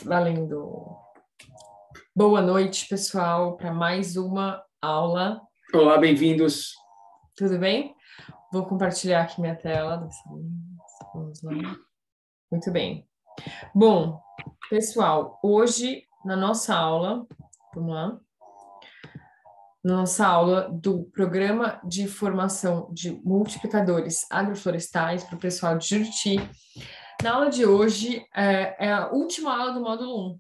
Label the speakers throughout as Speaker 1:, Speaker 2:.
Speaker 1: Valendo. Boa noite, pessoal, para mais uma aula.
Speaker 2: Olá, bem-vindos.
Speaker 1: Tudo bem? Vou compartilhar aqui minha tela dessa vez. Vamos lá. Muito bem. Bom, pessoal, hoje na nossa aula, vamos lá, na nossa aula do Programa de Formação de Multiplicadores Agroflorestais para o pessoal de Juruti. Na aula de hoje é a última aula do módulo 1,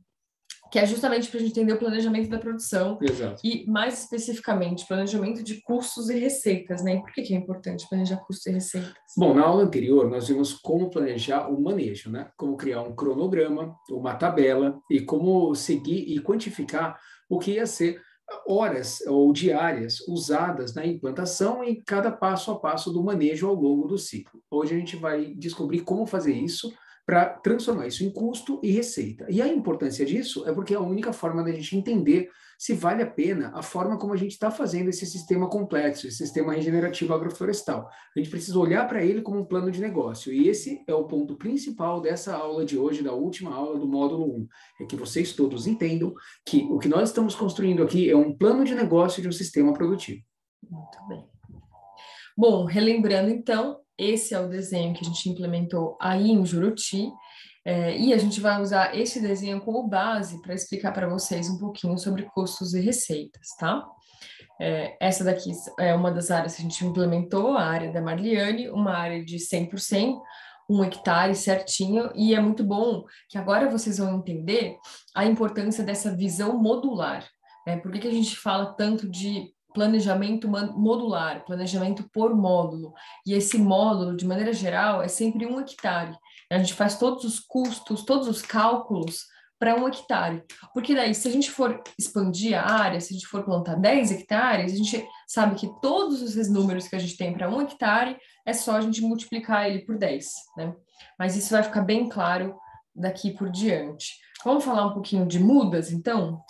Speaker 1: que é justamente para a gente entender o planejamento da produção.
Speaker 2: Exato.
Speaker 1: E, mais especificamente, planejamento de custos e receitas, né? E por que é importante planejar custos e receitas?
Speaker 2: Bom, na aula anterior, nós vimos como planejar o manejo, né? Como criar um cronograma, uma tabela e como seguir e quantificar o que ia ser horas ou diárias usadas na implantação em cada passo a passo do manejo ao longo do ciclo. Hoje a gente vai descobrir como fazer isso para transformar isso em custo e receita. E a importância disso é porque é a única forma da gente entender se vale a pena a forma como a gente está fazendo esse sistema complexo, esse sistema regenerativo agroflorestal. A gente precisa olhar para ele como um plano de negócio. E esse é o ponto principal dessa aula de hoje, da última aula do módulo 1. É que vocês todos entendam que o que nós estamos construindo aqui é um plano de negócio de um sistema produtivo.
Speaker 1: Muito bem. Bom, relembrando então, esse é o desenho que a gente implementou aí em Juruti, e a gente vai usar esse desenho como base para explicar para vocês um pouquinho sobre custos e receitas, tá? Essa daqui é uma das áreas que a gente implementou, a área da Marliane, uma área de 100%, 1 hectare certinho, e é muito bom que agora vocês vão entender a importância dessa visão modular. Por que a gente fala tanto de planejamento modular, planejamento por módulo? E esse módulo, de maneira geral, é sempre 1 hectare. A gente faz todos os custos, todos os cálculos para 1 hectare. Porque daí, se a gente for expandir a área, se a gente for plantar 10 hectares, a gente sabe que todos esses números que a gente tem para 1 hectare, é só a gente multiplicar ele por 10, né? Mas isso vai ficar bem claro daqui por diante. Vamos falar um pouquinho de mudas, então?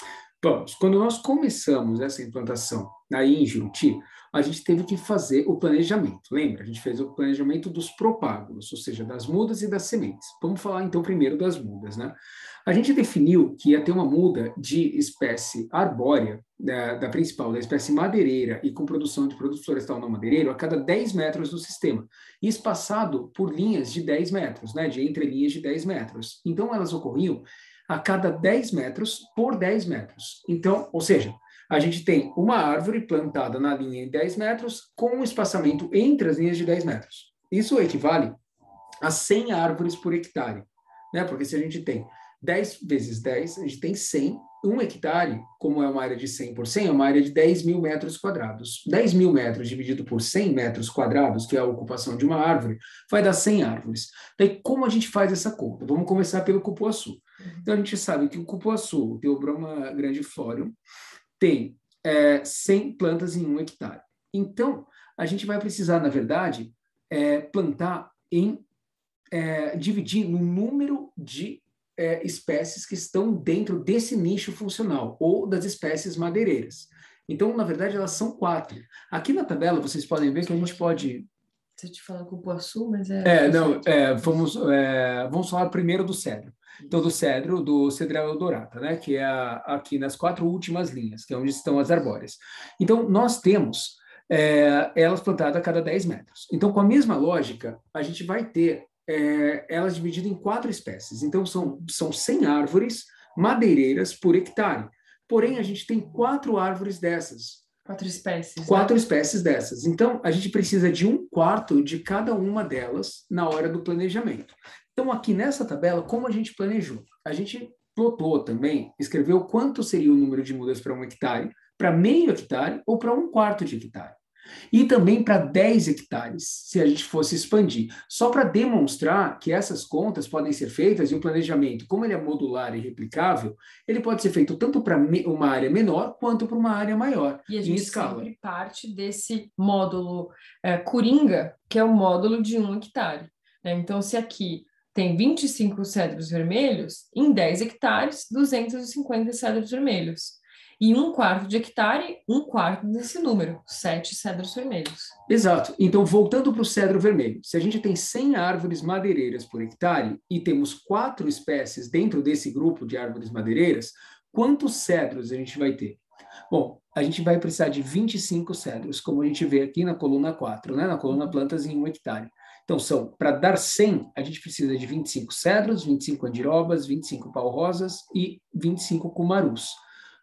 Speaker 2: Vamos. Quando nós começamos essa implantação aí em Juruti, a gente teve que fazer o planejamento. Lembra? A gente fez o planejamento dos propágulos, ou seja, das mudas e das sementes. Vamos falar então primeiro das mudas, né? A gente definiu que ia ter uma muda de espécie arbórea, da principal, da espécie madeireira e com produção de produto florestal não madeireiro a cada 10 metros do sistema, espaçado por linhas de 10 metros, né? De entrelinhas de 10 metros. Então, elas ocorriam a cada 10 metros por 10 metros. Então, ou seja, a gente tem uma árvore plantada na linha de 10 metros com um espaçamento entre as linhas de 10 metros. Isso equivale a 100 árvores por hectare, né? Porque se a gente tem 10 vezes 10, a gente tem 100. 1 hectare, como é uma área de 100 por 100, é uma área de 10 mil metros quadrados. 10 mil metros dividido por 100 metros quadrados, que é a ocupação de uma árvore, vai dar 100 árvores. Daí, como a gente faz essa conta? Vamos começar pelo cupuaçu. Então, a gente sabe que o cupuaçu, o Theobroma grandiflorium, tem 100 plantas em 1 hectare. Então, a gente vai precisar, na verdade, plantar dividir no número de espécies que estão dentro desse nicho funcional, ou das espécies madeireiras. Então, na verdade, elas são 4. Aqui na tabela, vocês podem ver que a gente pode...
Speaker 1: Você te fala cupuaçu, mas
Speaker 2: vamos falar primeiro do cedro. Então, do Cedrela odorata, né? Que é aqui nas 4 últimas linhas, que é onde estão as arbóreas. Então, nós temos elas plantadas a cada 10 metros. Então, com a mesma lógica, a gente vai ter elas divididas em 4 espécies. Então, são 100 árvores madeireiras por hectare. Porém, a gente tem 4 árvores dessas.
Speaker 1: 4 espécies.
Speaker 2: 4 espécies dessas. Então, a gente precisa de 1/4 de cada uma delas na hora do planejamento. Então, aqui nessa tabela, como a gente planejou? A gente plotou também, escreveu quanto seria o número de mudas para 1 hectare, para meio hectare ou para 1/4 de hectare. E também para 10 hectares, se a gente fosse expandir. Só para demonstrar que essas contas podem ser feitas e o planejamento, como ele é modular e replicável, ele pode ser feito tanto para uma área menor quanto para uma área maior,
Speaker 1: e a gente
Speaker 2: em escala.
Speaker 1: Sempre parte desse módulo Coringa, que é o módulo de 1 hectare. Então, se aqui tem 25 cedros vermelhos, em 10 hectares, 250 cedros vermelhos. E 1/4 de hectare, 1/4 desse número, 7 cedros vermelhos.
Speaker 2: Exato. Então, voltando para o cedro vermelho, se a gente tem 100 árvores madeireiras por hectare e temos 4 espécies dentro desse grupo de árvores madeireiras, quantos cedros a gente vai ter? Bom, a gente vai precisar de 25 cedros, como a gente vê aqui na coluna 4, né? Na coluna plantas em 1 hectare. Então, para dar 100, a gente precisa de 25 cedros, 25 andirobas, 25 pau-rosas e 25 cumarus.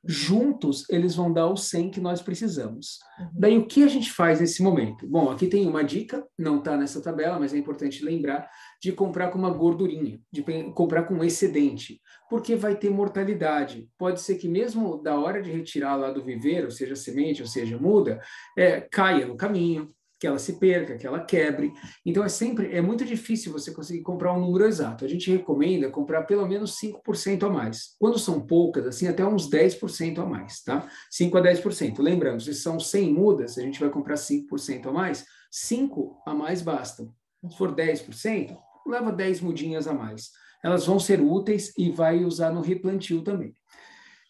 Speaker 2: Juntos, eles vão dar os 100 que nós precisamos. Daí, o que a gente faz nesse momento? Bom, aqui tem uma dica, não está nessa tabela, mas é importante lembrar de comprar com uma gordurinha, de comprar com excedente, porque vai ter mortalidade. Pode ser que mesmo da hora de retirar lá do viveiro, seja semente ou seja muda, caia no caminho, que ela se perca, que ela quebre. Então, é muito difícil você conseguir comprar um número exato. A gente recomenda comprar pelo menos 5% a mais. Quando são poucas, assim, até uns 10% a mais, tá? 5 a 10%. Lembrando, se são 100 mudas, a gente vai comprar 5% a mais, 5 a mais bastam. Se for 10%, leva 10 mudinhas a mais. Elas vão ser úteis e vai usar no replantio também.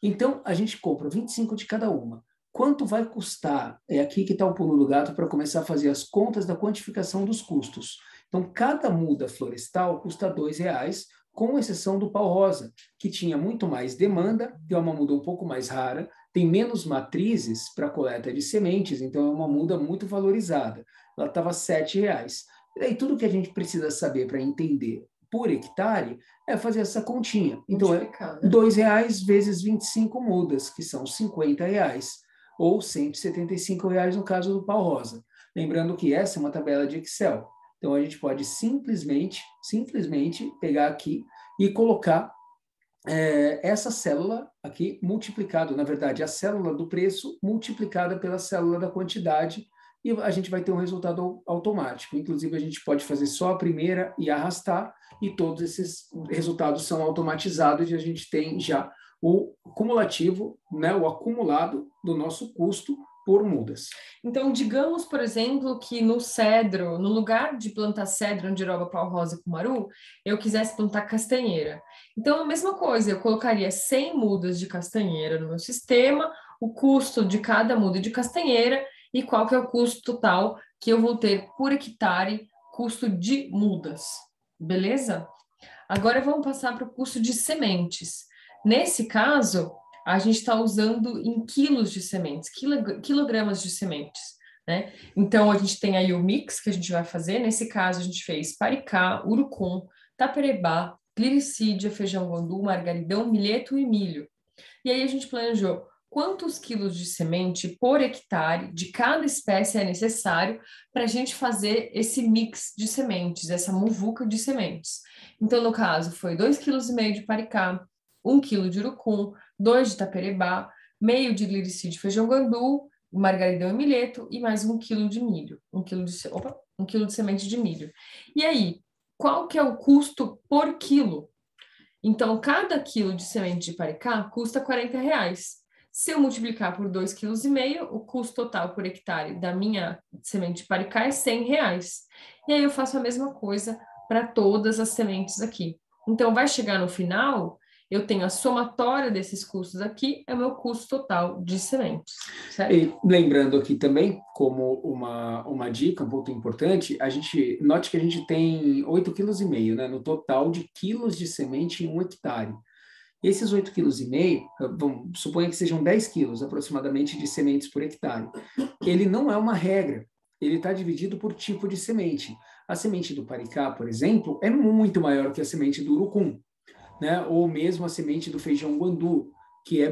Speaker 2: Então, a gente compra 25 de cada uma. Quanto vai custar? É aqui que está o pulo do gato para começar a fazer as contas da quantificação dos custos. Então, cada muda florestal custa R$2, com exceção do pau-rosa, que tinha muito mais demanda, é uma muda um pouco mais rara, tem menos matrizes para coleta de sementes, então é uma muda muito valorizada. Ela estava R$7. E daí tudo que a gente precisa saber para entender por hectare é fazer essa continha. Então, é R$2 vezes 25 mudas, que são R$50. Ou R$175 no caso do pau-rosa. Lembrando que essa é uma tabela de Excel. Então, a gente pode simplesmente pegar aqui e colocar essa célula aqui multiplicado, na verdade, a célula do preço multiplicada pela célula da quantidade, e a gente vai ter um resultado automático. Inclusive, a gente pode fazer só a primeira e arrastar, e todos esses resultados são automatizados, e a gente tem já o cumulativo, né, o acumulado do nosso custo por mudas.
Speaker 1: Então, digamos, por exemplo, que no cedro, no lugar de plantar cedro, andiroba, pau-rosa e cumaru, eu quisesse plantar castanheira. Então, a mesma coisa, eu colocaria 100 mudas de castanheira no meu sistema, o custo de cada muda de castanheira e qual que é o custo total que eu vou ter por hectare, custo de mudas. Beleza? Agora vamos passar para o custo de sementes. Nesse caso, a gente está usando em quilos de sementes, quilogramas de sementes, né? Então, a gente tem aí o mix que a gente vai fazer. Nesse caso, a gente fez paricá, urucum, taperebá, glicídia, feijão guandu, margaridão, milheto e milho. E aí a gente planejou quantos quilos de semente por hectare de cada espécie é necessário para a gente fazer esse mix de sementes, essa muvuca de sementes. Então, no caso, foi 2,5 kg de paricá, 1 kg de urucum, 2 de taperebá, meio de glicídia de feijão guandu, margaridão e milheto e mais 1 kg de milho, 1 kg de semente de milho. E aí, qual que é o custo por quilo? Então, cada quilo de semente de paricá custa R$40. Se eu multiplicar por 2,5 kg, o custo total por hectare da minha semente de paricá é R$100. E aí eu faço a mesma coisa para todas as sementes aqui. Então, vai chegar no final, eu tenho a somatória desses custos aqui, é o meu custo total de sementes. Certo?
Speaker 2: E lembrando aqui também, como uma dica, um ponto importante, note que a gente tem 8,5 kg, né, no total de quilos de semente em 1 hectare. Esses 8,5 kg, vamos suponha que sejam 10 quilos aproximadamente de sementes por hectare. Ele não é uma regra, ele está dividido por tipo de semente. A semente do paricá, por exemplo, é muito maior que a semente do urucum, né? Ou mesmo a semente do feijão guandu, que é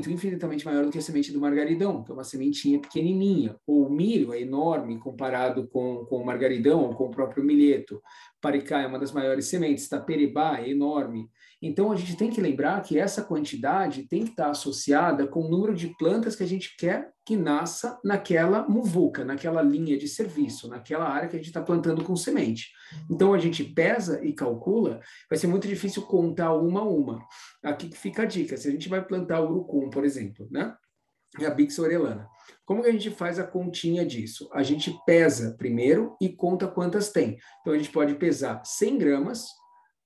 Speaker 2: infinitamente maior do que a semente do margaridão, que é uma sementinha pequenininha. Ou o milho é enorme comparado com o margaridão ou com o próprio milheto. Paricá é uma das maiores sementes, taperebá é enorme. Então, a gente tem que lembrar que essa quantidade tem que estar associada com o número de plantas que a gente quer que nasça naquela muvuca, naquela linha de serviço, naquela área que a gente está plantando com semente. Então, a gente pesa e calcula, vai ser muito difícil contar uma a uma. Aqui que fica a dica, se a gente vai plantar urucum, por exemplo, né? E a Bix orellana. Como que a gente faz a continha disso? A gente pesa primeiro e conta quantas tem. Então, a gente pode pesar 100 gramas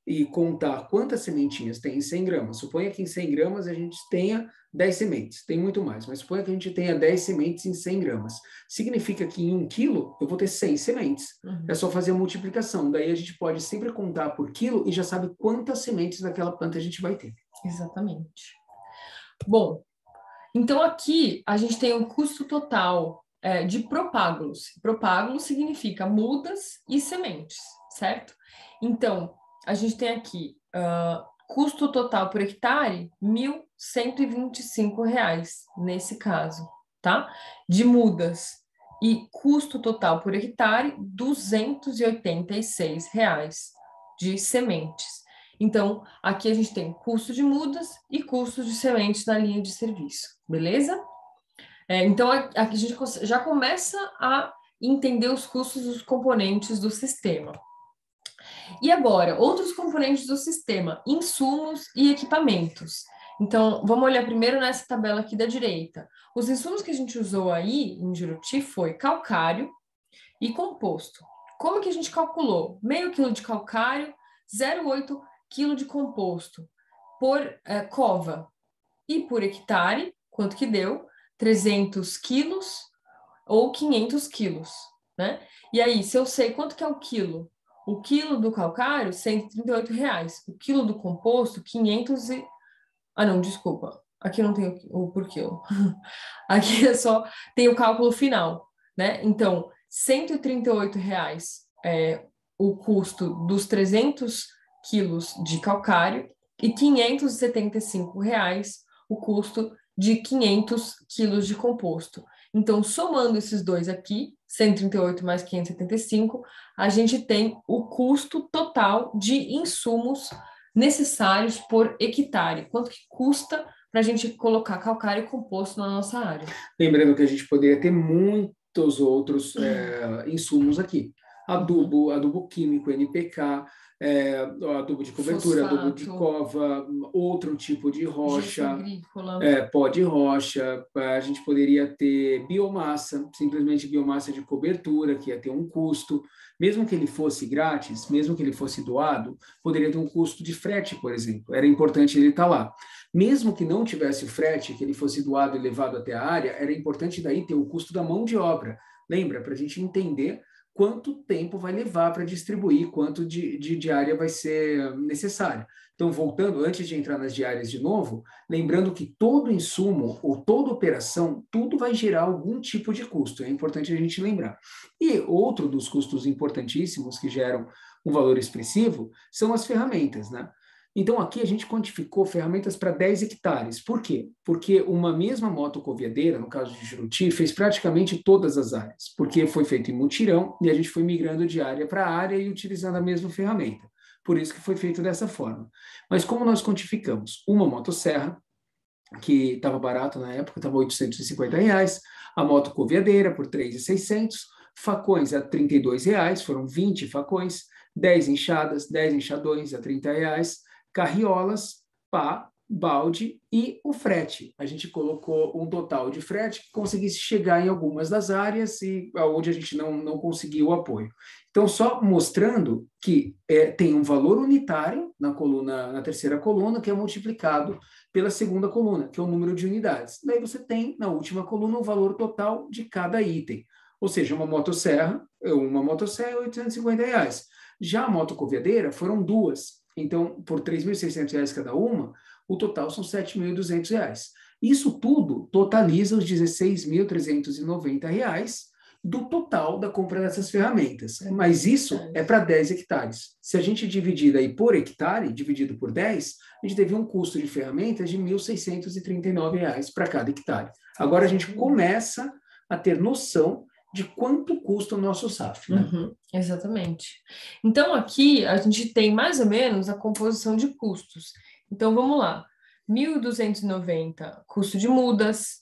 Speaker 2: e contar quantas sementinhas tem em 100 gramas, suponha que em 100 gramas a gente tenha 10 sementes, tem muito mais, mas suponha que a gente tenha 10 sementes em 100 gramas. Significa que em 1 quilo eu vou ter 100 sementes. É só fazer a multiplicação. Daí a gente pode sempre contar por quilo e já sabe quantas sementes daquela planta a gente vai ter.
Speaker 1: Exatamente. Bom, então aqui a gente tem um custo total de propágulos. Propágulos significa mudas e sementes, certo? Então, a gente tem aqui custo total por hectare, R$ 1.125 nesse caso, tá? De mudas. E custo total por hectare, R$ 286 de sementes. Então, aqui a gente tem custo de mudas e custo de sementes na linha de serviço, beleza? Então, aqui a gente já começa a entender os custos dos componentes do sistema. E agora, outros componentes do sistema, insumos e equipamentos. Então, vamos olhar primeiro nessa tabela aqui da direita. Os insumos que a gente usou aí em Juruti foi calcário e composto. Como que a gente calculou? Meio quilo de calcário, 0,8 quilo de composto por cova. E por hectare, quanto que deu? 300 quilos ou 500 quilos, né? E aí, se eu sei quanto que é o quilo? O quilo do calcário, R$ 138. O quilo do composto, 500 e... Ah, não, desculpa. Aqui não tem o por quilo. Aqui tem o cálculo final, né? Então, R$ 138 o custo dos 300 quilos de calcário e R$ 575 o custo de 500 quilos de composto. Então, somando esses dois aqui, 138 mais 575, a gente tem o custo total de insumos necessários por hectare. Quanto que custa para a gente colocar calcário e composto na nossa área?
Speaker 2: Lembrando que a gente poderia ter muitos outros insumos aqui. Adubo químico, NPK, adubo de cobertura,
Speaker 1: Fosfato,
Speaker 2: adubo de cova, outro tipo de rocha,
Speaker 1: agrícola,
Speaker 2: pó de rocha, a gente poderia ter biomassa, simplesmente biomassa de cobertura, que ia ter um custo, mesmo que ele fosse grátis, mesmo que ele fosse doado, poderia ter um custo de frete, por exemplo, era importante ele estar lá. Mesmo que não tivesse o frete, que ele fosse doado e levado até a área, era importante daí ter o custo da mão de obra. Lembra? Para a gente entender quanto tempo vai levar para distribuir, quanto de diária vai ser necessário. Então, voltando, antes de entrar nas diárias de novo, lembrando que todo insumo ou toda operação, tudo vai gerar algum tipo de custo. É importante a gente lembrar. E outro dos custos importantíssimos que geram um valor expressivo são as ferramentas, né? Então, aqui a gente quantificou ferramentas para 10 hectares. Por quê? Porque uma mesma motocoviadeira, no caso de Juruti, fez praticamente todas as áreas, porque foi feito em mutirão e a gente foi migrando de área para área e utilizando a mesma ferramenta. Por isso que foi feito dessa forma. Mas como nós quantificamos uma motosserra, que estava barato na época, estava R$ 850, a motocoviadeira por R$ 3.600, facões a R$ 32, foram 20 facões, 10 enxadas, 10 enxadões a R$ 30, carriolas, pá, balde e o frete. A gente colocou um total de frete que conseguisse chegar em algumas das áreas e onde a gente não conseguiu o apoio. Então, só mostrando que tem um valor unitário na terceira coluna, que é multiplicado pela segunda coluna, que é o número de unidades. Daí você tem, na última coluna, o valor total de cada item. Ou seja, uma motosserra é R$ 850. Já a motocoviadeira foram duas. Então, por R$ 3.600 cada uma, o total são R$ 7.200. Isso tudo totaliza os R$ 16.390 do total da compra dessas ferramentas. Mas isso é para 10 hectares. Se a gente dividir daí por hectare, dividido por 10, a gente teve um custo de ferramentas de R$ 1.639 para cada hectare. Agora a gente começa a ter noção de quanto custa o nosso SAF. Né?
Speaker 1: Exatamente. Então, aqui a gente tem mais ou menos a composição de custos. Então, vamos lá. 1.290, custo de mudas,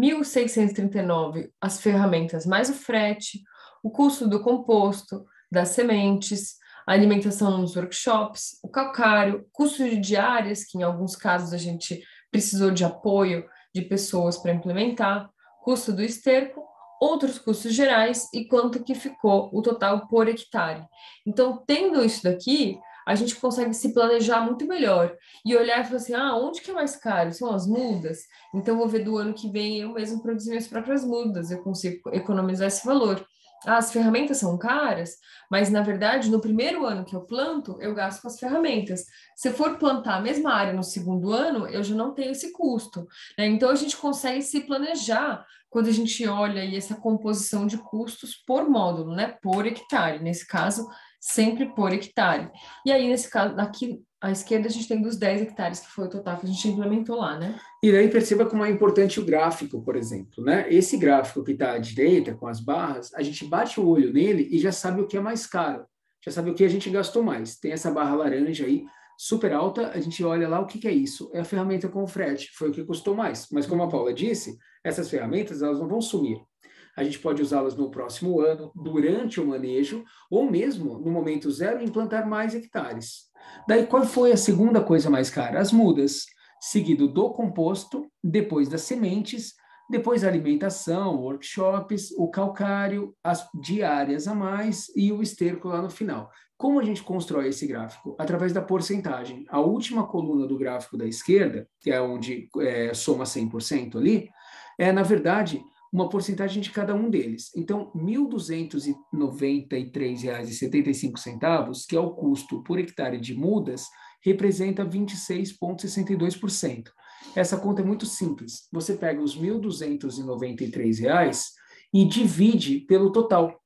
Speaker 1: 1.639, as ferramentas mais o frete, o custo do composto, das sementes, a alimentação nos workshops, o calcário, custo de diárias, que em alguns casos a gente precisou de apoio de pessoas para implementar, custo do esterco, outros custos gerais e quanto que ficou o total por hectare. Então, tendo isso daqui, a gente consegue se planejar muito melhor e olhar e falar assim, onde que é mais caro? São as mudas? Então, vou ver do ano que vem eu mesmo produzir minhas próprias mudas, eu consigo economizar esse valor. As ferramentas são caras, mas na verdade, no primeiro ano que eu planto, eu gasto com as ferramentas. Se eu for plantar a mesma área no segundo ano, eu já não tenho esse custo, né? Então, a gente consegue se planejar quando a gente olha aí essa composição de custos por módulo, né? Por hectare. Nesse caso, sempre por hectare. E aí, nesse caso, aqui à esquerda, a gente tem dos 10 hectares, que foi o total que a gente implementou lá, né?
Speaker 2: E daí perceba como é importante o gráfico, por exemplo, né? Esse gráfico que está à direita, com as barras, a gente bate o olho nele e já sabe o que é mais caro, já sabe o que a gente gastou mais. Tem essa barra laranja aí, super alta, a gente olha lá o que é isso. É a ferramenta com frete, foi o que custou mais. Mas como a Paula disse, essas ferramentas elas não vão sumir. A gente pode usá-las no próximo ano, durante o manejo, ou mesmo no momento zero, implantar mais hectares. Daí, qual foi a segunda coisa mais cara? As mudas, seguido do composto, depois das sementes, depois a alimentação, workshops, o calcário, as diárias a mais e o esterco lá no final. Como a gente constrói esse gráfico? Através da porcentagem. A última coluna do gráfico da esquerda, que é onde soma 100% ali, é, na verdade, uma porcentagem de cada um deles. Então, R$ 1.293,75, que é o custo por hectare de mudas, representa 26,62%. Essa conta é muito simples. Você pega os R$ 1.293 e divide pelo total.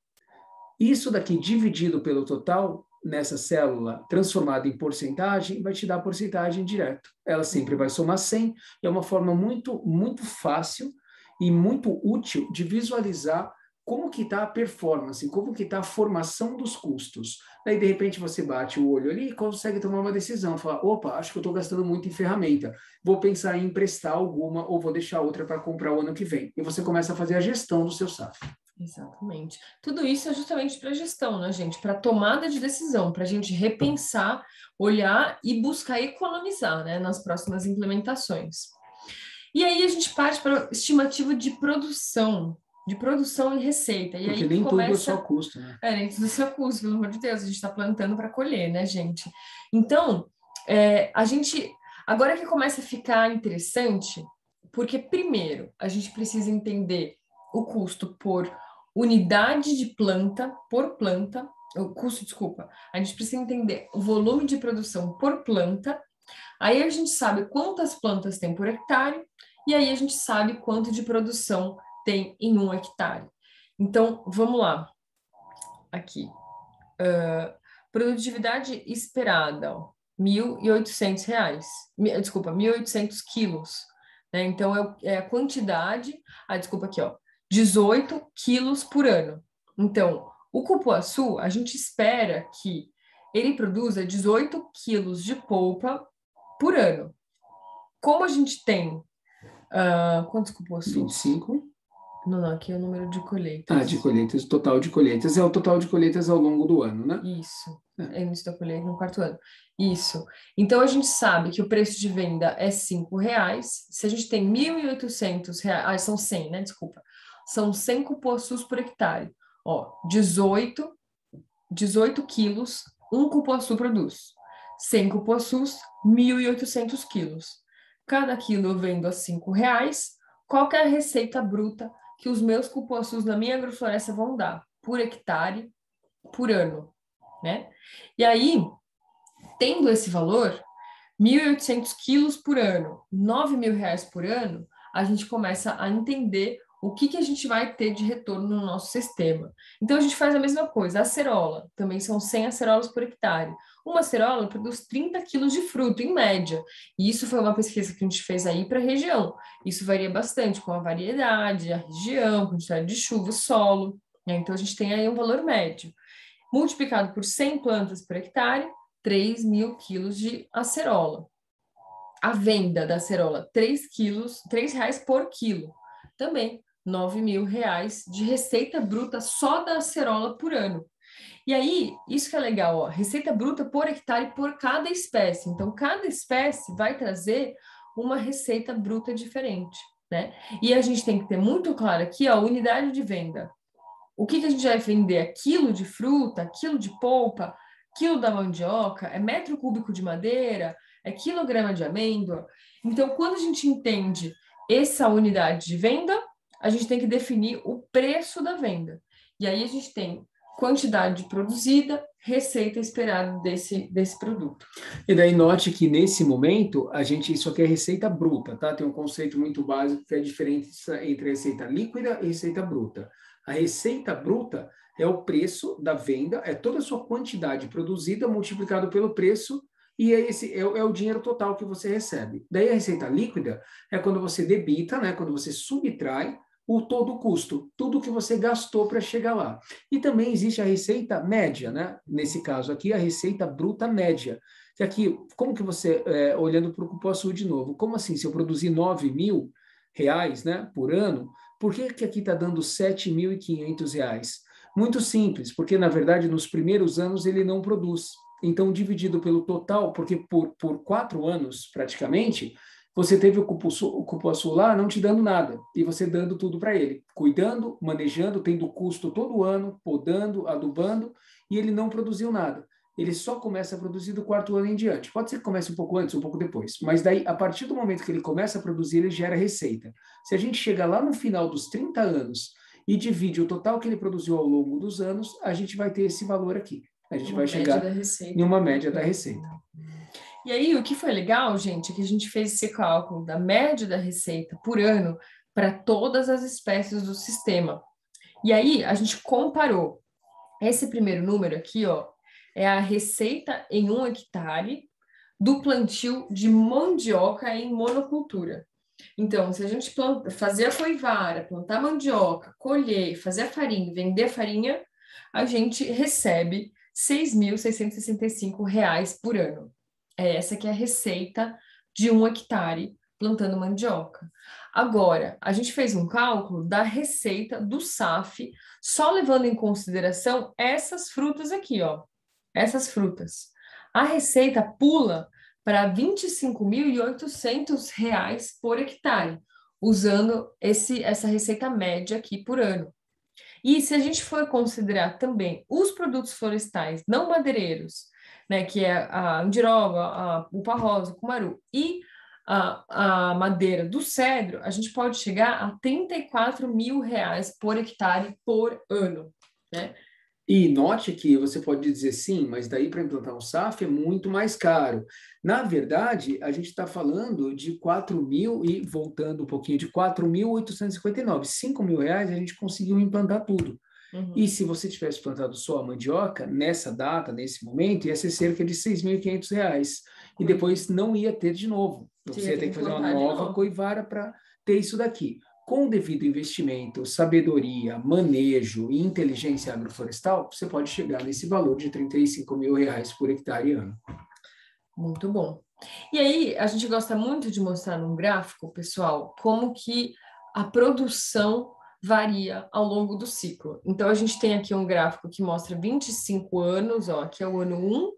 Speaker 2: Isso daqui dividido pelo total, nessa célula transformada em porcentagem, vai te dar a porcentagem direto. Ela sempre vai somar 100, e é uma forma muito, muito fácil e muito útil de visualizar como que está a performance, como que está a formação dos custos. Daí, de repente, você bate o olho ali e consegue tomar uma decisão, falar, opa, acho que eu estou gastando muito em ferramenta, vou pensar em emprestar alguma ou vou deixar outra para comprar o ano que vem. E você começa a fazer a gestão do seu SAF.
Speaker 1: Exatamente. Tudo isso é justamente para gestão, né, gente? Para tomada de decisão, para a gente repensar, olhar e buscar economizar, né, nas próximas implementações. E aí a gente parte para estimativa de produção e receita. E
Speaker 2: Porque
Speaker 1: aí
Speaker 2: nem
Speaker 1: começa...
Speaker 2: tudo é só custo, né?
Speaker 1: Nem tudo é só custo, pelo amor de Deus, a gente está plantando para colher, né, gente? Então, a gente... Agora que começa a ficar interessante, porque primeiro a gente precisa entender o custo por unidade de planta, por planta, o custo, desculpa, a gente precisa entender o volume de produção por planta, aí a gente sabe quantas plantas tem por hectare, e aí a gente sabe quanto de produção tem em 1 hectare. Então, vamos lá. Aqui. Produtividade esperada, ó, R$ 1.800. Desculpa, 1.800 quilos. Né? Então, é a quantidade... desculpa aqui, ó. 18 quilos por ano. Então, o cupuaçu, a gente espera que ele produza 18 quilos de polpa por ano. Como a gente tem... quantos cupuaçus?
Speaker 2: 25.
Speaker 1: Não, aqui é o número de colheitas.
Speaker 2: De colheitas, o total de colheitas. É o total de colheitas ao longo do ano, né?
Speaker 1: Isso. É início da colheita no quarto ano. Isso. Então, a gente sabe que o preço de venda é R$ 5,00. Se a gente tem R$ 1.800... são 100, né? Desculpa. São 100 cupuaçus por hectare. Ó, 18 quilos, um cupuaçu produz. 100 cupuaçus, 1.800 quilos. Cada quilo eu vendo a R$ 5,00. Qual que é a receita bruta que os meus cupuaçus na minha agrofloresta vão dar por hectare, por ano, né? E aí, tendo esse valor, 1.800 quilos por ano, R$ 9.000 por ano, a gente começa a entender o que a gente vai ter de retorno no nosso sistema. Então, a gente faz a mesma coisa. A acerola, também são 100 acerolas por hectare. Uma acerola produz 30 quilos de fruto, em média. E isso foi uma pesquisa que a gente fez aí para a região. Isso varia bastante com a variedade, a região, a quantidade de chuva, o solo. Né? Então, a gente tem aí um valor médio. Multiplicado por 100 plantas por hectare, 3.000 quilos de acerola. A venda da acerola, R$ 3,00 por quilo. Também, R$ 9.000 de receita bruta só da acerola por ano. E aí, isso que é legal, ó, receita bruta por hectare por cada espécie. Então, cada espécie vai trazer uma receita bruta diferente, né? E a gente tem que ter muito claro aqui, ó, a unidade de venda. O que a gente vai vender? Quilo de fruta, quilo de polpa, quilo da mandioca, é metro cúbico de madeira, é quilograma de amêndoa. Então, quando a gente entende essa unidade de venda, a gente tem que definir o preço da venda. E aí a gente tem quantidade produzida, receita esperada desse produto.
Speaker 2: E daí note que nesse momento, isso aqui é receita bruta, tá? Tem um conceito muito básico que é a diferença entre receita líquida e receita bruta. A receita bruta é o preço da venda, é toda a sua quantidade produzida multiplicado pelo preço, e é o dinheiro total que você recebe. Daí a receita líquida é quando você debita, né? Quando você subtrai todo o custo, tudo que você gastou para chegar lá. E também existe a receita média, né? Nesse caso aqui, a receita bruta média. Que aqui, como que você, olhando para o Cupuaçu de novo, como assim, se eu produzir R$ 9.000, né, por ano, por que aqui está dando R$ 7.500? Muito simples, porque, na verdade, nos primeiros anos ele não produz. Então, dividido pelo total, porque por 4 anos, praticamente, você teve o cupuaçu lá não te dando nada, e você dando tudo para ele, cuidando, manejando, tendo custo todo ano, podando, adubando, e ele não produziu nada. Ele só começa a produzir do 4º ano em diante. Pode ser que comece um pouco antes, um pouco depois, mas daí, a partir do momento que ele começa a produzir, ele gera receita. Se a gente chega lá no final dos 30 anos e divide o total que ele produziu ao longo dos anos, a gente vai ter esse valor aqui. A gente vai chegar em uma média da receita.
Speaker 1: E aí, o que foi legal, gente, é que a gente fez esse cálculo da média da receita por ano para todas as espécies do sistema. E aí, a gente comparou. Esse primeiro número aqui, ó, é a receita em 1 hectare do plantio de mandioca em monocultura. Então, se a gente fazer a coivara, plantar mandioca, colher, fazer a farinha, vender a farinha, a gente recebe R$ 6.665 por ano. Essa que é a receita de 1 hectare plantando mandioca. Agora, a gente fez um cálculo da receita do SAF, só levando em consideração essas frutas aqui, ó. Essas frutas. A receita pula para R$ 25.800 por hectare, usando essa receita média aqui por ano. E se a gente for considerar também os produtos florestais não madeireiros, né, que é a andiroba, a upa rosa, o cumaru e a madeira do cedro, a gente pode chegar a R$ 34.000 por hectare por ano, né?
Speaker 2: E note que você pode dizer sim, mas daí para implantar um SAF é muito mais caro. Na verdade, a gente está falando de 4.000 e voltando um pouquinho, de 4.859. R$ 5.000 a gente conseguiu implantar tudo.
Speaker 1: Uhum.
Speaker 2: E se você tivesse plantado só a mandioca, nessa data, nesse momento, ia ser cerca de R$ 6.500. E depois não ia ter de novo. Você ia ter que fazer uma nova coivara para ter isso daqui. Com o devido investimento, sabedoria, manejo e inteligência agroflorestal, você pode chegar nesse valor de R$ 35.000 por hectare ano.
Speaker 1: Muito bom. E aí, a gente gosta muito de mostrar num gráfico, pessoal, como que a produção varia ao longo do ciclo. Então, a gente tem aqui um gráfico que mostra 25 anos, ó, aqui é o ano 1,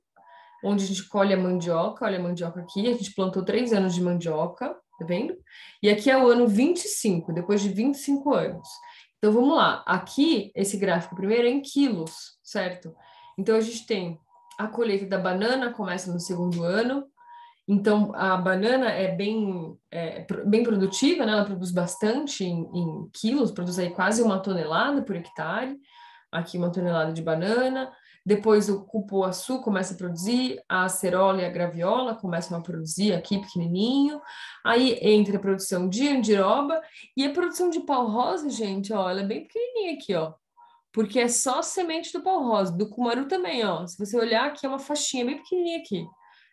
Speaker 1: onde a gente colhe a mandioca, olha a mandioca aqui, a gente plantou 3 anos de mandioca, tá vendo? E aqui é o ano 25, depois de 25 anos. Então, vamos lá. Aqui, esse gráfico primeiro é em quilos, certo? Então, a gente tem a colheita da banana, começa no 2º ano. Então, a banana é bem produtiva, né? Ela produz bastante em quilos, produz aí quase 1 tonelada por hectare. Aqui 1 tonelada de banana. Depois o cupuaçu começa a produzir, a acerola e a graviola começam a produzir aqui pequenininho. Aí entra a produção de andiroba e a produção de pau-rosa, gente, ó, ela é bem pequenininha aqui, ó. Porque é só semente do pau-rosa, do cumaru também, ó. Se você olhar aqui é uma faixinha bem pequenininha aqui.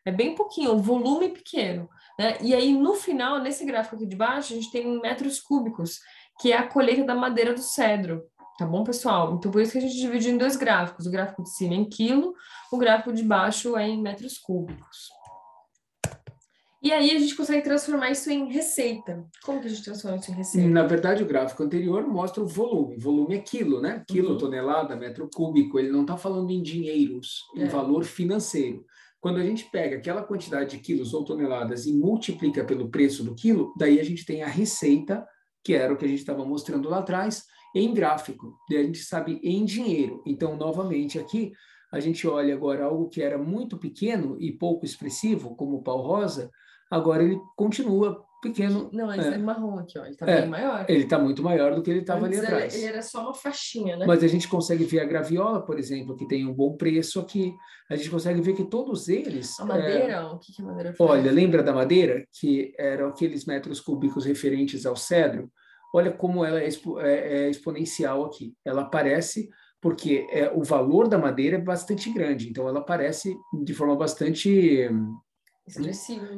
Speaker 1: É bem pouquinho, um volume pequeno, né? E aí no final, nesse gráfico aqui de baixo, a gente tem metros cúbicos, que é a colheita da madeira do cedro. Tá bom, pessoal? Então, por isso que a gente dividiu em 2 gráficos. O gráfico de cima é em quilo, o gráfico de baixo é em metros cúbicos. E aí a gente consegue transformar isso em receita. Como que a gente transforma isso em receita?
Speaker 2: Na verdade, o gráfico anterior mostra o volume. Volume é quilo, né? Quilo, tonelada, metro cúbico. Ele não está falando em dinheiros, em valor financeiro. Quando a gente pega aquela quantidade de quilos ou toneladas e multiplica pelo preço do quilo, daí a gente tem a receita, que era o que a gente estava mostrando lá atrás, em gráfico. Daí a gente sabe em dinheiro. Então, novamente, aqui, a gente olha agora algo que era muito pequeno e pouco expressivo, como o pau-rosa, agora ele continua pequeno.
Speaker 1: Não, esse é marrom aqui, ó. Ele tá bem maior.
Speaker 2: Ele está muito maior do que ele estava ali
Speaker 1: Antes
Speaker 2: atrás.
Speaker 1: ele era só uma faixinha, né?
Speaker 2: Mas a gente consegue ver a graviola, por exemplo, que tem um bom preço aqui. A gente consegue ver que todos eles...
Speaker 1: A madeira, o que a madeira faz?
Speaker 2: Olha, lembra da madeira? Que eram aqueles metros cúbicos referentes ao cedro? Olha como ela é exponencial aqui. Ela aparece porque o valor da madeira é bastante grande, então ela aparece de forma bastante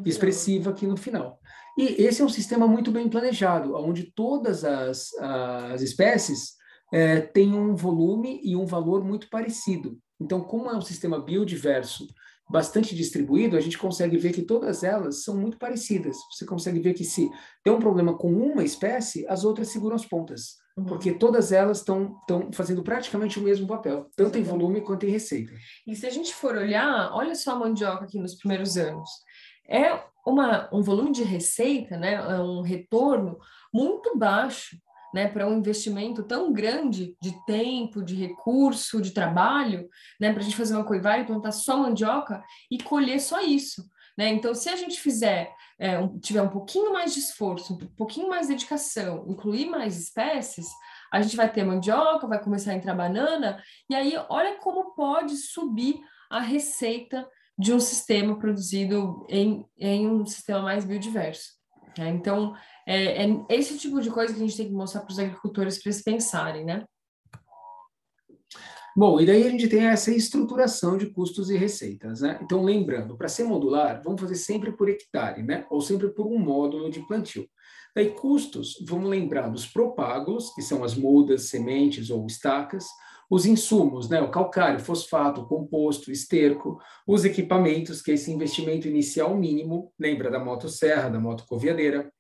Speaker 2: expressiva aqui no final. E esse é um sistema muito bem planejado, onde todas as espécies têm um volume e um valor muito parecido. Então, como é um sistema biodiverso bastante distribuído, a gente consegue ver que todas elas são muito parecidas. Você consegue ver que se tem um problema com uma espécie, as outras seguram as pontas, porque todas elas estão fazendo praticamente o mesmo papel, tanto em volume quanto em receita.
Speaker 1: E se a gente for olhar, olha só a mandioca aqui nos primeiros anos. É um volume de receita, né, é um retorno muito baixo, né, para um investimento tão grande de tempo, de recurso, de trabalho, né, para a gente fazer uma coivaria e plantar só mandioca e colher só isso, né? Então, se a gente tiver um pouquinho mais de esforço, um pouquinho mais de dedicação, incluir mais espécies, a gente vai ter mandioca, vai começar a entrar banana, e aí olha como pode subir a receita de um sistema produzido em um sistema mais biodiverso. Então, é esse tipo de coisa que a gente tem que mostrar para os agricultores para eles pensarem, né?
Speaker 2: Bom, e daí a gente tem essa estruturação de custos e receitas, né? Então, lembrando, para ser modular, vamos fazer sempre por hectare, né? Ou sempre por um módulo de plantio. Daí, custos, vamos lembrar dos propágulos, que são as mudas, sementes ou estacas, os insumos, né? O calcário, fosfato, composto, esterco, os equipamentos, que é esse investimento inicial mínimo, lembra da motosserra, da motocoviadeira,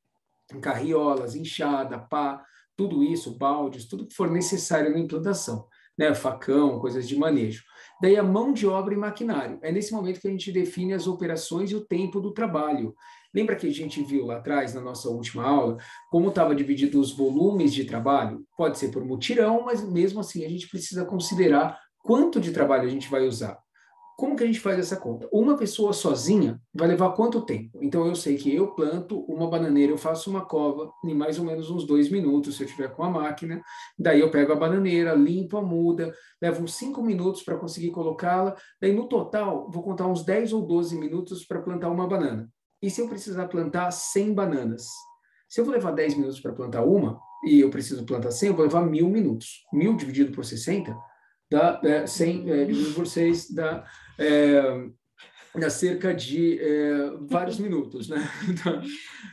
Speaker 2: carriolas, enxada, pá, tudo isso, baldes, tudo que for necessário na implantação, né? Facão, coisas de manejo. Daí a mão de obra e maquinário. É nesse momento que a gente define as operações e o tempo do trabalho. Lembra que a gente viu lá atrás, na nossa última aula, como estava dividido os volumes de trabalho? Pode ser por mutirão, mas mesmo assim a gente precisa considerar quanto de trabalho a gente vai usar. Como que a gente faz essa conta? Uma pessoa sozinha vai levar quanto tempo? Então, eu sei que eu planto uma bananeira, eu faço uma cova em mais ou menos uns 2 minutos, se eu tiver com a máquina. Daí eu pego a bananeira, limpo a muda, levo uns 5 minutos para conseguir colocá-la. Daí, no total, vou contar uns 10 ou 12 minutos para plantar uma banana. E se eu precisar plantar 100 bananas? Se eu vou levar 10 minutos para plantar uma, e eu preciso plantar 100, eu vou levar 1.000 minutos. 1.000 dividido por 60 dá 100 dividido por 6 dá cerca de vários minutos, né?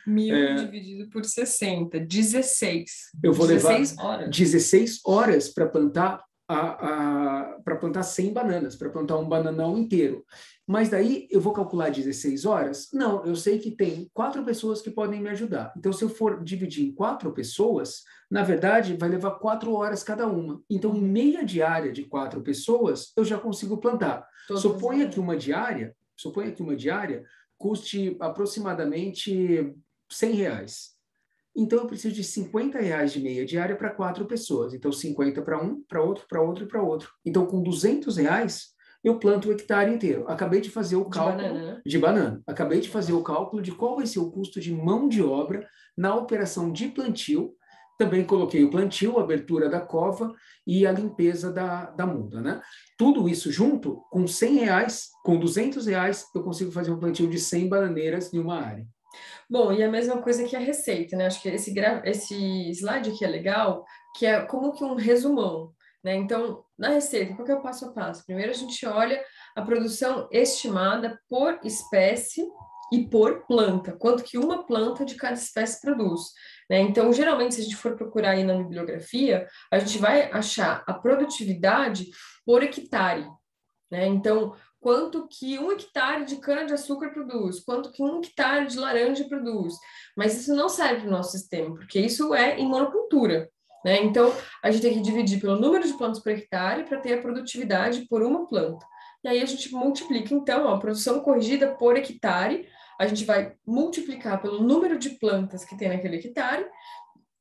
Speaker 1: 1.000 dividido por 60, 16.
Speaker 2: Eu vou
Speaker 1: 16
Speaker 2: levar
Speaker 1: horas.
Speaker 2: 16 horas para plantar para plantar 100 bananas, para plantar um bananão inteiro. Mas daí eu vou calcular 16 horas? Não, eu sei que tem 4 pessoas que podem me ajudar. Então, se eu for dividir em 4 pessoas, na verdade, vai levar 4 horas cada uma. Então, em meia diária de 4 pessoas, eu já consigo plantar. Suponha que uma diária custe aproximadamente R$100. Então, eu preciso de R$50 de meia diária para 4 pessoas. Então, 50 para um, para outro, para outro e para outro. Então, com R$200, eu planto o hectare inteiro. Acabei de fazer o cálculo de banana. Acabei de fazer o cálculo de qual vai ser o custo de mão de obra na operação de plantio. Também coloquei o plantio, a abertura da cova e a limpeza da muda, né? Tudo isso junto, com R$100, com R$200, eu consigo fazer um plantio de 100 bananeiras em uma área.
Speaker 1: Bom, e a mesma coisa que a receita, né? Acho que esse slide aqui é legal, que é como que um resumão, né? Então, na receita, qual que é o passo a passo? Primeiro a gente olha a produção estimada por espécie e por planta, quanto que uma planta de cada espécie produz, né? Então, geralmente, se a gente for procurar aí na bibliografia, a gente vai achar a produtividade por hectare, né? Então, quanto que 1 hectare de cana-de-açúcar produz, quanto que 1 hectare de laranja produz. Mas isso não serve para o nosso sistema, porque isso é em monocultura, né? Então, a gente tem que dividir pelo número de plantas por hectare para ter a produtividade por uma planta. E aí a gente multiplica, então, a produção corrigida por hectare, a gente vai multiplicar pelo número de plantas que tem naquele hectare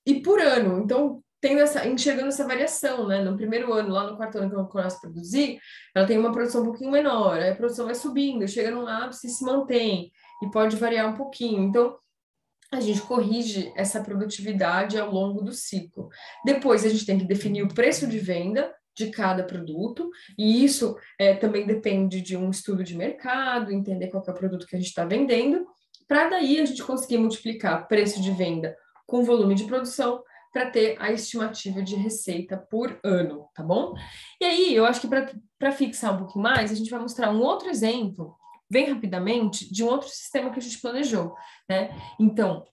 Speaker 1: e por ano. Então, enxergando essa variação, né? No primeiro ano, lá no quarto ano que ela começa a produzir, ela tem uma produção um pouquinho menor, aí a produção vai subindo, chega num ápice e se mantém, e pode variar um pouquinho. Então, a gente corrige essa produtividade ao longo do ciclo. Depois, a gente tem que definir o preço de venda de cada produto, e isso também depende de um estudo de mercado, entender qual que é o produto que a gente está vendendo, para daí a gente conseguir multiplicar preço de venda com volume de produção para ter a estimativa de receita por ano, tá bom? E aí, eu acho que para fixar um pouquinho mais, a gente vai mostrar um outro exemplo, bem rapidamente, de um outro sistema que a gente planejou, né? Então,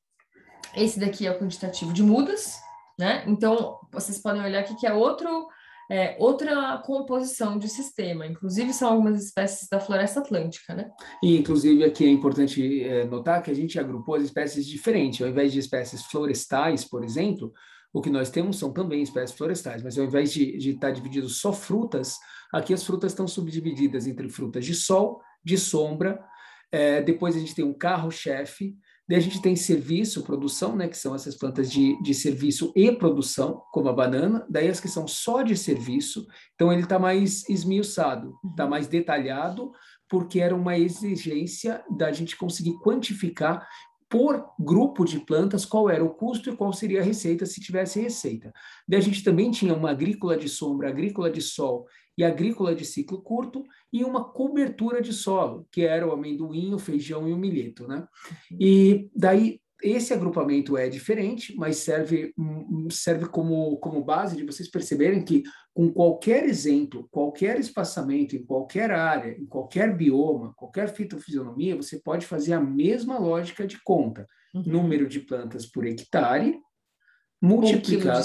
Speaker 1: esse daqui é o quantitativo de mudas, né? Então, vocês podem olhar aqui que é outra composição de sistema. Inclusive, são algumas espécies da floresta atlântica, né?
Speaker 2: E, inclusive, aqui é importante notar que a gente agrupou as espécies diferentes. Ao invés de espécies florestais, por exemplo, o que nós temos são também espécies florestais, mas ao invés de estar dividido só frutas, aqui as frutas estão subdivididas entre frutas de sol, de sombra, depois a gente tem um carro-chefe, daí a gente tem serviço, produção, né, que são essas plantas de serviço e produção, como a banana, daí as que são só de serviço, então ele está mais esmiuçado, está mais detalhado, porque era uma exigência da gente conseguir quantificar por grupo de plantas qual era o custo e qual seria a receita se tivesse receita. Daí a gente também tinha uma agrícola de sombra, agrícola de sol e agrícola de ciclo curto e uma cobertura de solo, que era o amendoim, o feijão e o milheto, né? E daí esse agrupamento é diferente, mas serve como base de vocês perceberem que com qualquer exemplo, qualquer espaçamento, em qualquer área, em qualquer bioma, qualquer fitofisionomia, você pode fazer a mesma lógica de conta. Número de plantas por hectare, multiplicado,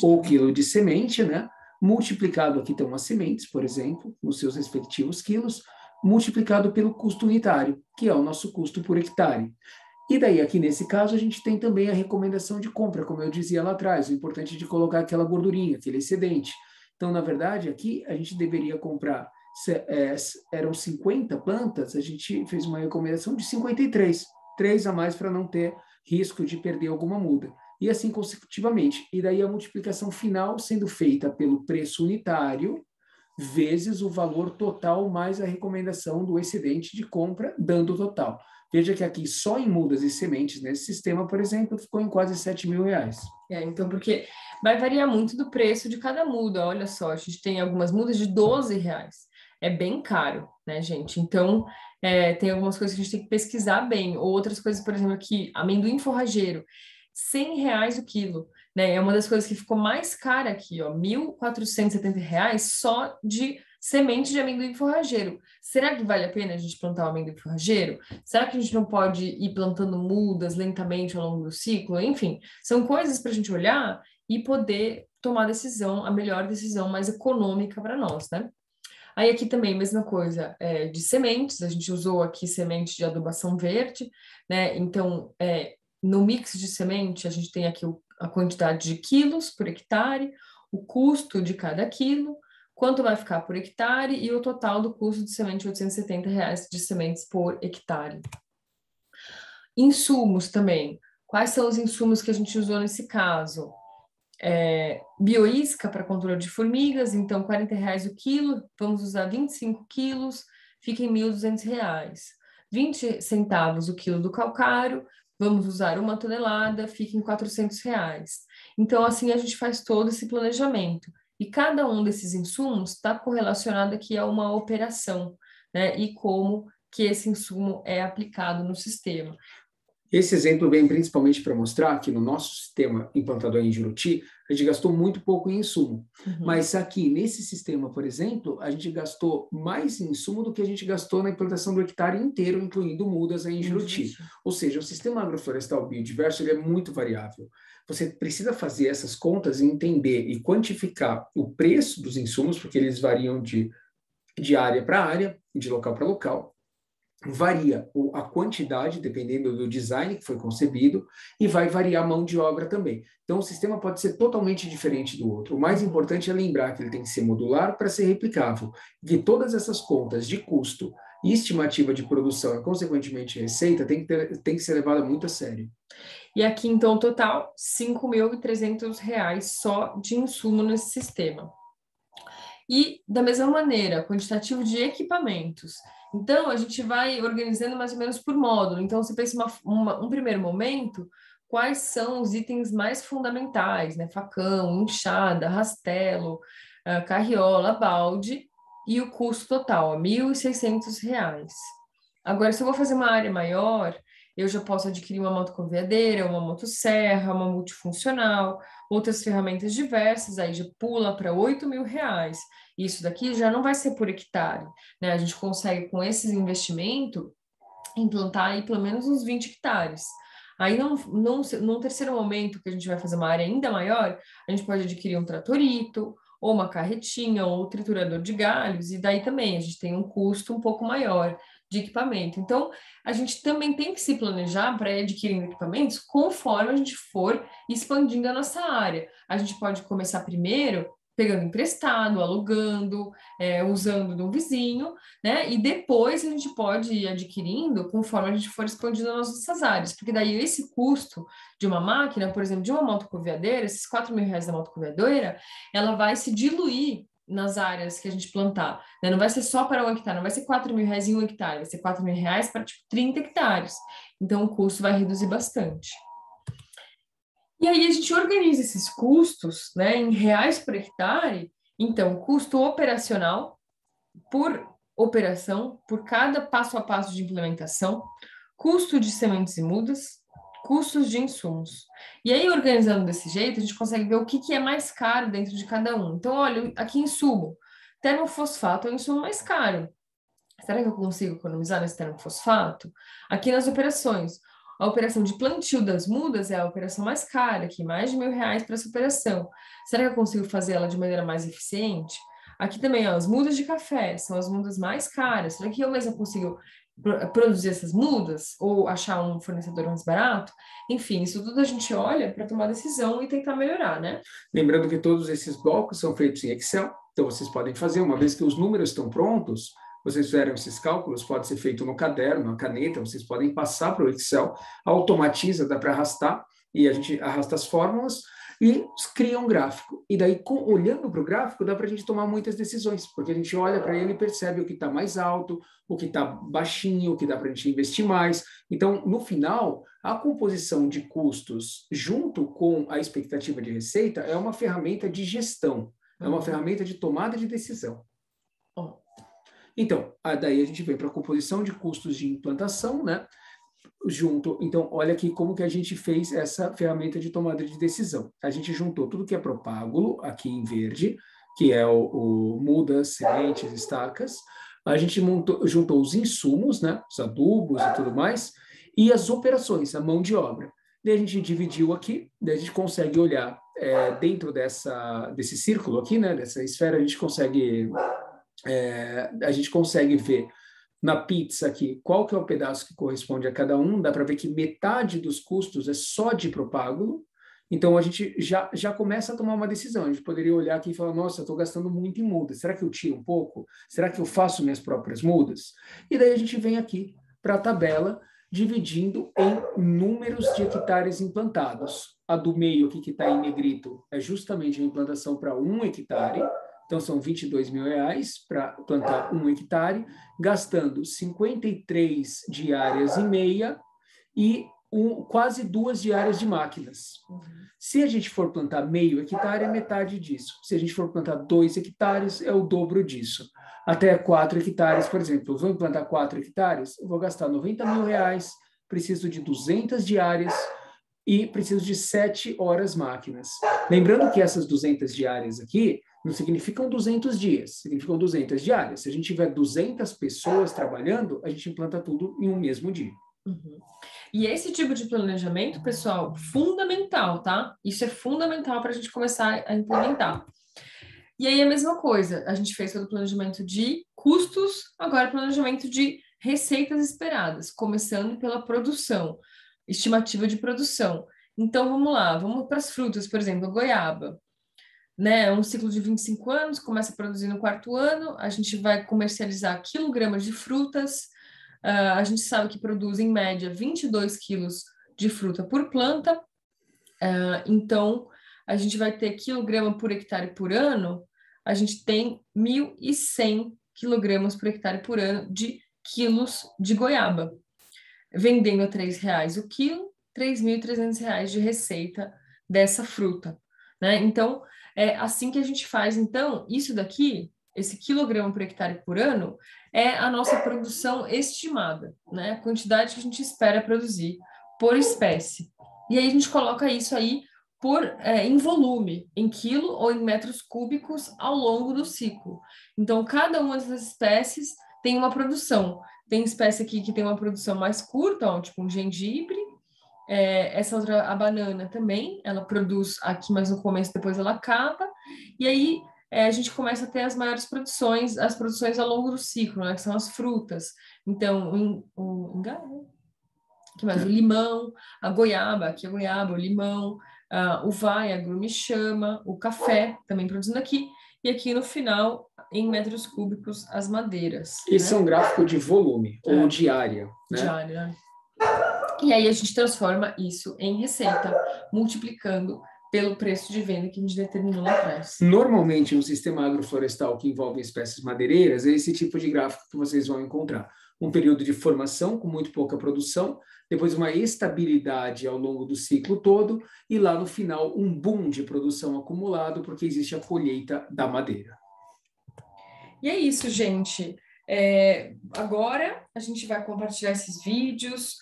Speaker 2: ou quilo de semente, né? Multiplicado, aqui estão as sementes, por exemplo, nos seus respectivos quilos, multiplicado pelo custo unitário, que é o nosso custo por hectare. E daí, aqui nesse caso, a gente tem também a recomendação de compra, como eu dizia lá atrás, o importante é de colocar aquela gordurinha, aquele excedente. Então, na verdade, aqui a gente deveria comprar, eram 50 plantas, a gente fez uma recomendação de 53, 3 a mais para não ter risco de perder alguma muda. E assim consecutivamente. E daí a multiplicação final sendo feita pelo preço unitário, vezes o valor total mais a recomendação do excedente de compra, dando o total. Veja que aqui só em mudas e sementes nesse sistema, por exemplo, ficou em quase R$7.000.
Speaker 1: Então, porque vai variar muito do preço de cada muda. Olha só, a gente tem algumas mudas de R$12. É bem caro, né, gente? Então, tem algumas coisas que a gente tem que pesquisar bem. Outras coisas, por exemplo, aqui, amendoim forrageiro, R$100 o quilo, né? É uma das coisas que ficou mais cara aqui, ó, R$1.470 só de semente de amendoim forrageiro. Será que vale a pena a gente plantar o amendoim forrageiro? Será que a gente não pode ir plantando mudas lentamente ao longo do ciclo? Enfim, são coisas para a gente olhar e poder tomar decisão, a melhor decisão mais econômica para nós, né? Aí aqui também, mesma coisa, de sementes, a gente usou aqui semente de adubação verde, né? Então, no mix de semente, a gente tem aqui a quantidade de quilos por hectare, o custo de cada quilo, quanto vai ficar por hectare e o total do custo de semente, R$870 de sementes por hectare. Insumos também. Quais são os insumos que a gente usou nesse caso? Bioisca para controle de formigas, então R$40 o quilo, vamos usar 25 quilos, fica em R$1.200. 20 centavos o quilo do calcário, vamos usar 1 tonelada, fica em R$400. Então, assim, a gente faz todo esse planejamento. E cada um desses insumos está correlacionado aqui a uma operação, né? E como que esse insumo é aplicado no sistema.
Speaker 2: Esse exemplo vem principalmente para mostrar que no nosso sistema implantado em Juruti, a gente gastou muito pouco em insumo. Mas aqui, nesse sistema, por exemplo, a gente gastou mais em insumo do que a gente gastou na implantação do hectare inteiro, incluindo mudas em Juruti. Ou seja, o sistema agroflorestal biodiverso ele é muito variável. Você precisa fazer essas contas e entender e quantificar o preço dos insumos, porque eles variam de área para área, de local para local. Varia a quantidade, dependendo do design que foi concebido, e vai variar a mão de obra também. Então, o sistema pode ser totalmente diferente do outro. O mais importante é lembrar que ele tem que ser modular para ser replicável, que todas essas contas de custo E estimativa de produção e, consequentemente, receita tem que ser levada muito a sério.
Speaker 1: E aqui, então, total, R$ 5.300 só de insumo nesse sistema. E, da mesma maneira, quantitativo de equipamentos. Então, a gente vai organizando mais ou menos por módulo. Então, você pensa um primeiro momento, quais são os itens mais fundamentais, né? Facão, enxada, rastelo, carriola, balde, e o custo total, R$ 1.600. Agora, se eu vou fazer uma área maior, eu já posso adquirir uma motoconveadeira, uma motosserra, uma multifuncional, outras ferramentas diversas, aí já pula para R$ 8.000. Isso daqui já não vai ser por hectare, né? A gente consegue, com esses investimentos, implantar aí pelo menos uns 20 hectares. Aí, num terceiro momento, que a gente vai fazer uma área ainda maior, a gente pode adquirir um tratorito, ou uma carretinha, ou um triturador de galhos, e daí também a gente tem um custo um pouco maior de equipamento. Então, a gente também tem que se planejar para ir adquirindo equipamentos conforme a gente for expandindo a nossa área. A gente pode começar primeiro pegando emprestado, alugando, usando de um vizinho, né? E depois a gente pode ir adquirindo conforme a gente for expandindo as nossas áreas, porque daí esse custo de uma máquina, por exemplo, de uma motoconveadeira, esses R$ 4.000 da motoconveadeira, ela vai se diluir nas áreas que a gente plantar, né? Não vai ser só para 1 hectare, não vai ser R$ 4.000 em 1 hectare, vai ser R$ 4.000 para tipo 30 hectares. Então o custo vai reduzir bastante. E aí a gente organiza esses custos, né, em reais por hectare. Então, custo operacional por operação, por cada passo a passo de implementação, custo de sementes e mudas, custos de insumos. E aí, organizando desse jeito, a gente consegue ver o que é mais caro dentro de cada um. Então, olha, aqui insumo. Termofosfato é o insumo mais caro. Será que eu consigo economizar nesse termofosfato? Aqui nas operações. A operação de plantio das mudas é a operação mais cara, aqui mais de R$ 1.000 para essa operação. Será que eu consigo fazer ela de maneira mais eficiente? Aqui também, ó, as mudas de café são as mudas mais caras. Será que eu mesma consigo produzir essas mudas? Ou achar um fornecedor mais barato? Enfim, isso tudo a gente olha para tomar decisão e tentar melhorar, né?
Speaker 2: Lembrando que todos esses blocos são feitos em Excel, então vocês podem fazer, uma vez que os números estão prontos, vocês fizeram esses cálculos, pode ser feito no caderno, na caneta, vocês podem passar para o Excel, automatiza, dá para arrastar, e a gente arrasta as fórmulas e cria um gráfico. E daí, olhando para o gráfico, dá para a gente tomar muitas decisões, porque a gente olha para ele e percebe o que está mais alto, o que está baixinho, o que dá para a gente investir mais. Então, no final, a composição de custos junto com a expectativa de receita é uma ferramenta de gestão, é uma ferramenta de tomada de decisão. Então, daí a gente vem para a composição de custos de implantação, né? Junto, então, olha aqui como que a gente fez essa ferramenta de tomada de decisão. A gente juntou tudo que é propágulo, aqui em verde, que é o mudas, sementes, estacas. A gente juntou os insumos, né? Os adubos e tudo mais, e as operações, a mão de obra. Daí a gente dividiu aqui, daí a gente consegue olhar dentro desse círculo aqui, né? Dessa esfera, a gente consegue ver na pizza aqui qual que é o pedaço que corresponde a cada um. Dá para ver que metade dos custos é só de propágulo. Então, a gente já começa a tomar uma decisão. A gente poderia olhar aqui e falar, nossa, eu estou gastando muito em mudas. Será que eu tiro um pouco? Será que eu faço minhas próprias mudas? E daí a gente vem aqui para a tabela, dividindo em números de hectares implantados. A do meio aqui, que está em negrito, é justamente a implantação para 1 hectare. Então, são R$ 22.000 para plantar 1 hectare, gastando 53 diárias e meia e quase 2 diárias de máquinas. Se a gente for plantar meio hectare, é metade disso. Se a gente for plantar 2 hectares, é o dobro disso. Até 4 hectares, por exemplo, eu vou implantar 4 hectares, eu vou gastar R$ 90.000, preciso de 200 diárias e preciso de 7 horas máquinas. Lembrando que essas 200 diárias aqui não significam 200 dias, significam 200 diárias. Se a gente tiver 200 pessoas trabalhando, a gente implanta tudo em um mesmo dia.
Speaker 1: E esse tipo de planejamento, pessoal, fundamental, tá? Isso é fundamental para a gente começar a implementar. E aí a mesma coisa, a gente fez todo o planejamento de custos, agora planejamento de receitas esperadas, começando pela produção, estimativa de produção. Então vamos lá, vamos para as frutas, por exemplo, a goiaba. né? É um ciclo de 25 anos, começa a produzir no 4º ano, a gente vai comercializar quilogramas de frutas, a gente sabe que produz, em média, 22 quilos de fruta por planta, então a gente vai ter quilograma por hectare por ano, a gente tem 1.100 quilogramas por hectare por ano de quilos de goiaba, vendendo a R$3 o quilo, R$3.300 de receita dessa fruta, né? Então, é assim que a gente faz. Então, isso daqui, esse quilograma por hectare por ano, é a nossa produção estimada, né? A quantidade que a gente espera produzir por espécie. E aí a gente coloca isso aí em volume, em quilo ou em metros cúbicos ao longo do ciclo. Então, cada uma dessas espécies tem uma produção. Tem espécie aqui que tem uma produção mais curta, ó, tipo um gengibre. Essa outra, a banana também, ela produz aqui mais no começo, depois ela acaba. E aí a gente começa a ter as maiores produções, as produções ao longo do ciclo, né, que são as frutas. Então, que mais? O limão, a goiaba, aqui a goiaba, o limão, o vai, a grume-chama, o café, também produzindo aqui. E aqui no final, em metros cúbicos, as madeiras.
Speaker 2: Esse é um gráfico de volume, ou de área, né?
Speaker 1: De área. E aí a gente transforma isso em receita, multiplicando pelo preço de venda que a gente determinou lá atrás.
Speaker 2: Normalmente, no sistema agroflorestal que envolve espécies madeireiras, é esse tipo de gráfico que vocês vão encontrar. Um período de formação com muito pouca produção, depois uma estabilidade ao longo do ciclo todo, e lá no final um boom de produção acumulado, porque existe a colheita da madeira.
Speaker 1: E é isso, gente. Agora a gente vai compartilhar esses vídeos,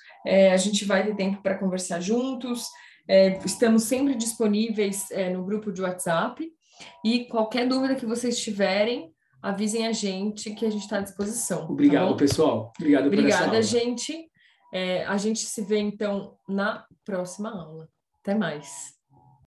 Speaker 1: a gente vai ter tempo para conversar juntos, estamos sempre disponíveis no grupo de WhatsApp, e qualquer dúvida que vocês tiverem, avisem a gente que a gente está à disposição.
Speaker 2: Obrigado,
Speaker 1: tá,
Speaker 2: pessoal. Obrigado por essa aula.
Speaker 1: Obrigada, gente. A gente se vê, então, na próxima aula. Até mais.